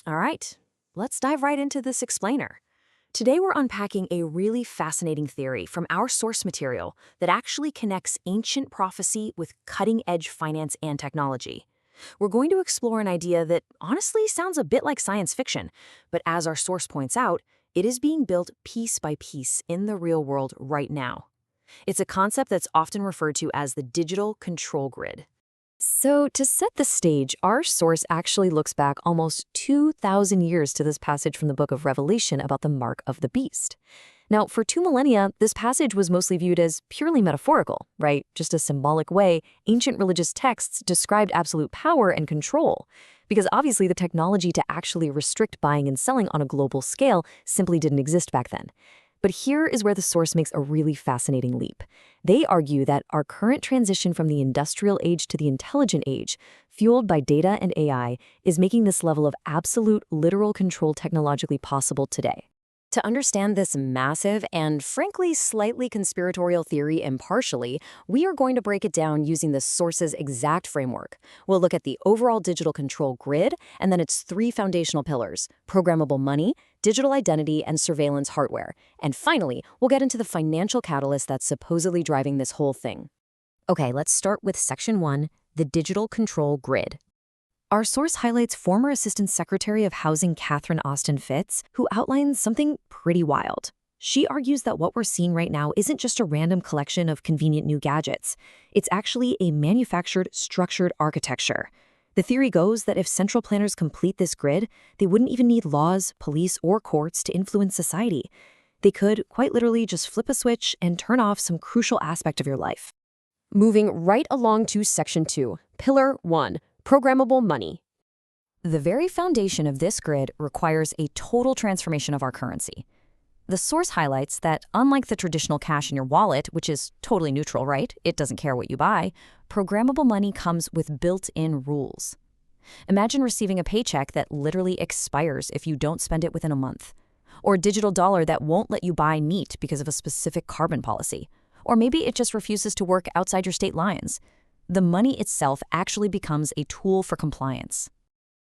All right, let's dive right into this explainer. Today we're unpacking a really fascinating theory from our source material that actually connects ancient prophecy with cutting-edge finance and technology. We're going to explore an idea that honestly sounds a bit like science fiction, but as our source points out, it is being built piece by piece in the real world right now. It's a concept that's often referred to as the digital control grid. So, to set the stage, our source actually looks back almost 2,000 years to this passage from the book of Revelation about the mark of the beast. Now, for 2 millennia, this passage was mostly viewed as purely metaphorical, right? Just a symbolic way ancient religious texts described absolute power and control. Because obviously the technology to actually restrict buying and selling on a global scale simply didn't exist back then. But here is where the source makes a really fascinating leap. They argue that our current transition from the industrial age to the intelligent age, fueled by data and AI, is making this level of absolute literal control technologically possible today. To understand this massive and frankly slightly conspiratorial theory impartially, we are going to break it down using the source's exact framework. We'll look at the overall digital control grid and then its three foundational pillars: programmable money, digital identity, and surveillance hardware. And finally, we'll get into the financial catalyst that's supposedly driving this whole thing. Okay, let's start with Section 1, the digital control grid. Our source highlights former Assistant Secretary of Housing Catherine Austin Fitts, who outlines something pretty wild. She argues that what we're seeing right now isn't just a random collection of convenient new gadgets. It's actually a manufactured, structured architecture. The theory goes that if central planners complete this grid, they wouldn't even need laws, police, or courts to influence society. They could, quite literally, just flip a switch and turn off some crucial aspect of your life. Moving right along to Section 2, Pillar 1. Programmable money. The very foundation of this grid requires a total transformation of our currency. The source highlights that unlike the traditional cash in your wallet, which is totally neutral, right? It doesn't care what you buy. Programmable money comes with built-in rules. Imagine receiving a paycheck that literally expires if you don't spend it within a month. Or a digital dollar that won't let you buy meat because of a specific carbon policy. Or maybe it just refuses to work outside your state lines. The money itself actually becomes a tool for compliance.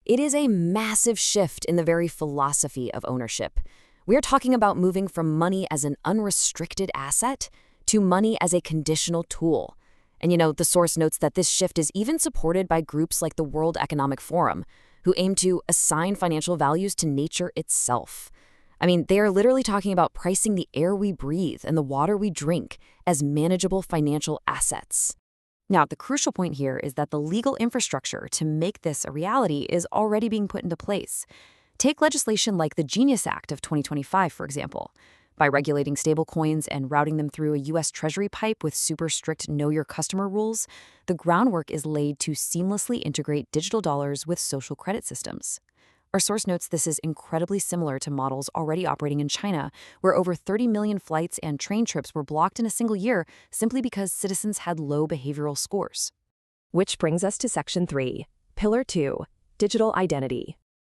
It is a massive shift in the very philosophy of ownership. We are talking about moving from money as an unrestricted asset to money as a conditional tool. And the source notes that this shift is even supported by groups like the World Economic Forum, who aim to assign financial values to nature itself. I mean, they are literally talking about pricing the air we breathe and the water we drink as manageable financial assets. Now, the crucial point here is that the legal infrastructure to make this a reality is already being put into place. Take legislation like the Genius Act of 2025, for example. By regulating stablecoins and routing them through a U.S. Treasury pipe with super strict know-your-customer rules, the groundwork is laid to seamlessly integrate digital dollars with social credit systems. Our source notes this is incredibly similar to models already operating in China, where over 30 million flights and train trips were blocked in a single year simply because citizens had low behavioral scores. Which brings us to Section 3, Pillar 2, digital identity.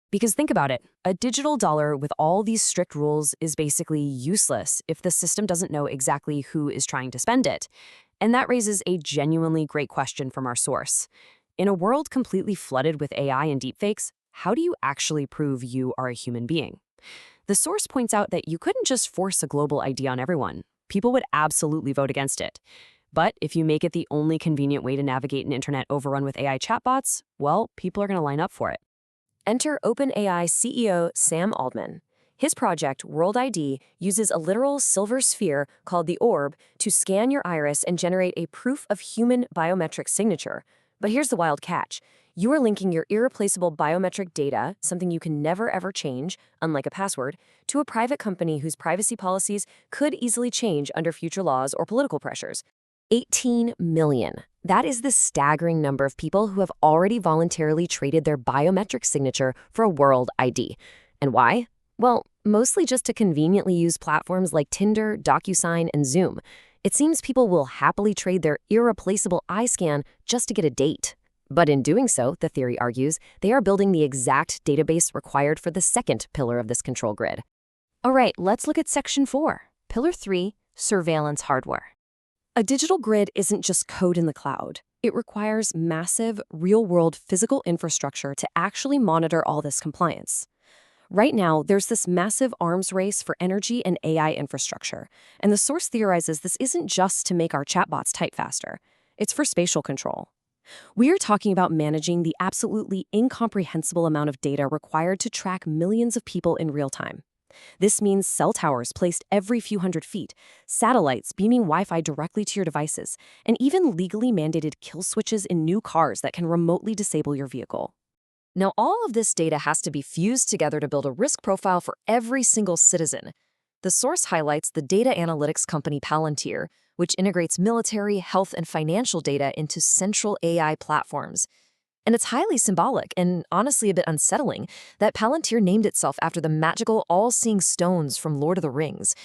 Because think about it, a digital dollar with all these strict rules is basically useless if the system doesn't know exactly who is trying to spend it. And that raises a genuinely great question from our source. In a world completely flooded with AI and deepfakes, how do you actually prove you are a human being? The source points out that you couldn't just force a global ID on everyone. People would absolutely vote against it. But if you make it the only convenient way to navigate an internet overrun with AI chatbots, well, people are going to line up for it. Enter OpenAI CEO Sam Altman. His project, World ID, uses a literal silver sphere called the Orb to scan your iris and generate a proof of human biometric signature. But here's the wild catch. You are linking your irreplaceable biometric data, something you can never ever change, unlike a password, to a private company whose privacy policies could easily change under future laws or political pressures. 18 million. That is the staggering number of people who have already voluntarily traded their biometric signature for a World ID. And why? Well, mostly just to conveniently use platforms like Tinder, DocuSign, and Zoom. It seems people will happily trade their irreplaceable eye scan just to get a date. But in doing so, the theory argues, they are building the exact database required for the second pillar of this control grid. All right, let's look at Section 4, Pillar 3, surveillance hardware. A digital grid isn't just code in the cloud. It requires massive, real-world physical infrastructure to actually monitor all this compliance. Right now, there's this massive arms race for energy and AI infrastructure, and the source theorizes this isn't just to make our chatbots type faster. It's for spatial control. We are talking about managing the absolutely incomprehensible amount of data required to track millions of people in real time. This means cell towers placed every few hundred feet, satellites beaming Wi-Fi directly to your devices, and even legally mandated kill switches in new cars that can remotely disable your vehicle. Now, all of this data has to be fused together to build a risk profile for every single citizen. The source highlights the data analytics company Palantir, which integrates military, health, and financial data into central AI platforms. And it's highly symbolic and honestly a bit unsettling that Palantir named itself after the magical all-seeing stones from Lord of the Rings.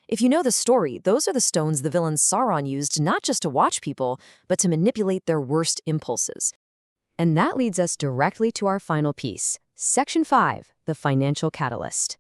If you know the story, those are the stones the villain Sauron used not just to watch people, but to manipulate their worst impulses. And that leads us directly to our final piece, Section 5, the financial catalyst.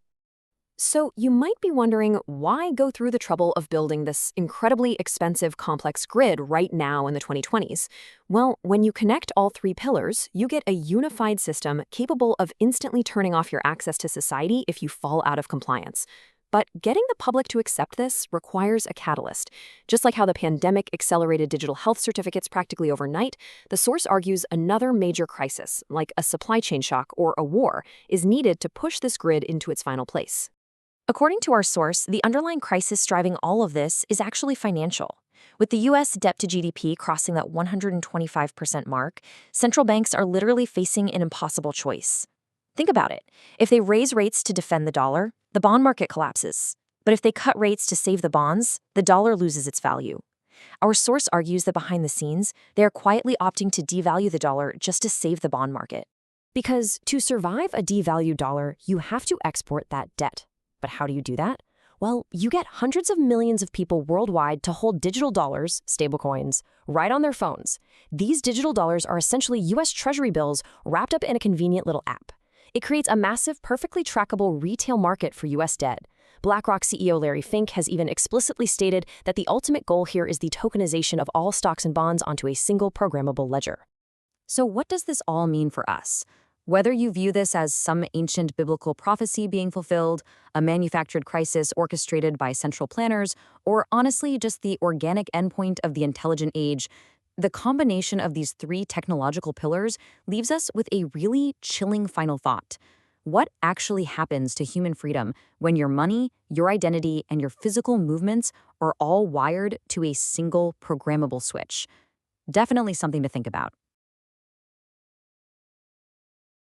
So you might be wondering, why go through the trouble of building this incredibly expensive complex grid right now in the 2020s? Well, when you connect all three pillars, you get a unified system capable of instantly turning off your access to society if you fall out of compliance. But getting the public to accept this requires a catalyst. Just like how the pandemic accelerated digital health certificates practically overnight, the source argues another major crisis, like a supply chain shock or a war, is needed to push this grid into its final place. According to our source, the underlying crisis driving all of this is actually financial. With the U.S. debt to GDP crossing that 125% mark, central banks are literally facing an impossible choice. Think about it. If they raise rates to defend the bond market collapses. But if they cut rates to save the bonds, the dollar loses its value. Our source argues that behind the scenes, they are quietly opting to devalue the dollar just to save the bond market. Because to survive a devalued dollar, you have to export that debt. But how do you do that? Well, you get hundreds of millions of people worldwide to hold digital dollars, stablecoins, right on their phones. These digital dollars are essentially U.S. Treasury bills wrapped up in a convenient little app. It creates a massive, perfectly trackable retail market for U.S. debt. BlackRock CEO Larry Fink has even explicitly stated that the ultimate goal here is the tokenization of all stocks and bonds onto a single programmable ledger. So what does this all mean for us? Whether you view this as some ancient biblical prophecy being fulfilled, a manufactured crisis orchestrated by central planners, or honestly just the organic endpoint of the intelligent age, the combination of these three technological pillars leaves us with a really chilling final thought. What actually happens to human freedom when your money, your identity, and your physical movements are all wired to a single programmable switch? Definitely something to think about.